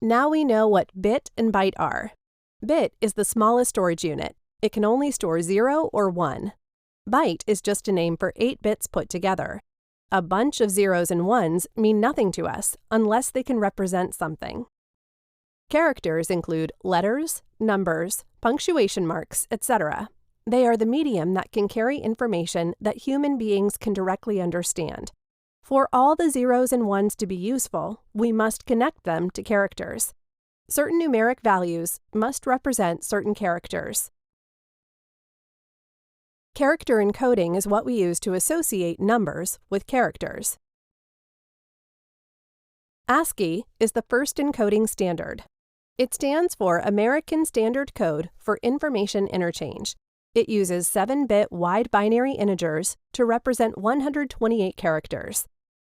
Now we know what bit and byte are. Bit is the smallest storage unit. It can only store 0 or 1. Byte is just a name for 8 bits put together. A bunch of zeros and ones mean nothing to us unless they can represent something. Characters include letters, numbers, punctuation marks, etc. They are the medium that can carry information that human beings can directly understand. For all the zeros and ones to be useful, we must connect them to characters. Certain numeric values must represent certain characters. Character encoding is what we use to associate numbers with characters. ASCII is the first encoding standard. It stands for American Standard Code for Information Interchange. It uses 7-bit wide binary integers to represent 128 characters.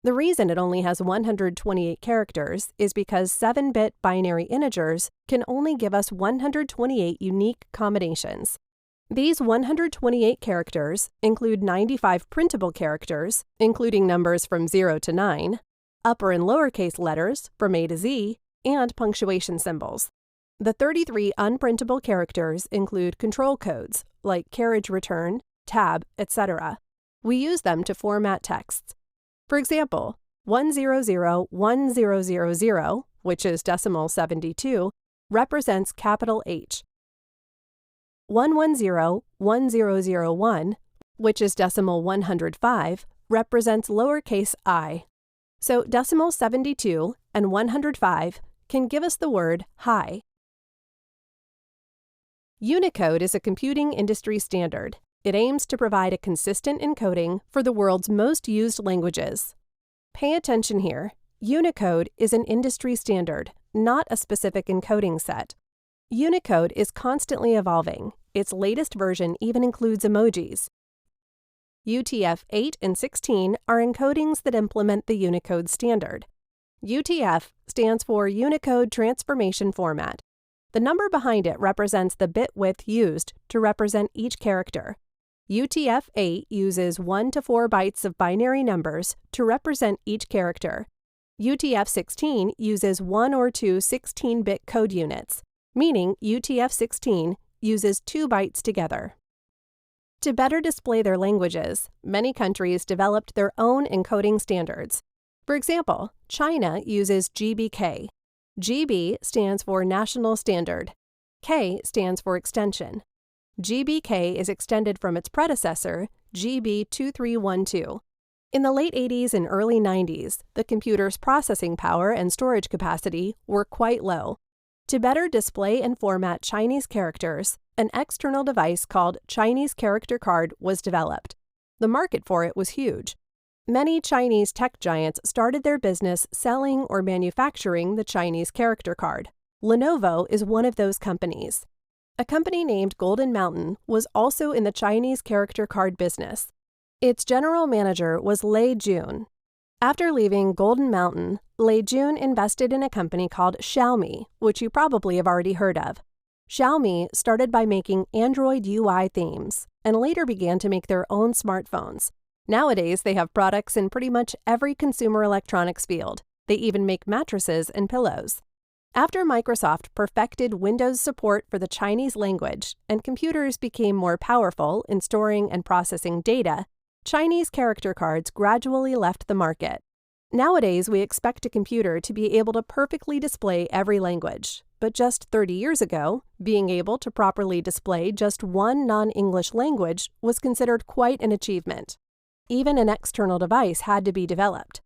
The reason it only has 128 characters is because 7-bit binary integers can only give us 128 unique combinations. These 128 characters include 95 printable characters, including numbers from 0 to 9, upper and lowercase letters from A to Z, and punctuation symbols. The 33 unprintable characters include control codes like carriage return, tab, etc. We use them to format texts. For example, 1001000, which is decimal 72, represents capital H. 1101001, which is decimal 105, represents lowercase I. So decimal 72 and 105 can give us the word hi. Unicode is a computing industry standard. It aims to provide a consistent encoding for the world's most used languages. Pay attention here. Unicode is an industry standard, not a specific encoding set. Unicode is constantly evolving. Its latest version even includes emojis. UTF-8 and 16 are encodings that implement the Unicode standard. UTF stands for Unicode Transformation Format. The number behind it represents the bit width used to represent each character. UTF-8 uses 1 to 4 bytes of binary numbers to represent each character. UTF-16 uses 1 or 2 16-bit code units, meaning UTF-16 uses 2 bytes together. To better display their languages, many countries developed their own encoding standards. For example, China uses GBK. GB stands for National Standard. K stands for Extension. GBK is extended from its predecessor, GB2312. In the late 80s and early 90s, the computer's processing power and storage capacity were quite low. To better display and format Chinese characters, an external device called Chinese Character Card was developed. The market for it was huge. Many Chinese tech giants started their business selling or manufacturing the Chinese Character Card. Lenovo is one of those companies. A company named Golden Mountain was also in the Chinese character card business. Its general manager was Lei Jun. After leaving Golden Mountain, Lei Jun invested in a company called Xiaomi, which you probably have already heard of. Xiaomi started by making Android UI themes and later began to make their own smartphones. Nowadays, they have products in pretty much every consumer electronics field. They even make mattresses and pillows. After Microsoft perfected Windows support for the Chinese language and computers became more powerful in storing and processing data, Chinese character cards gradually left the market. Nowadays, we expect a computer to be able to perfectly display every language, but just 30 years ago, being able to properly display just one non-English language was considered quite an achievement. Even an external device had to be developed.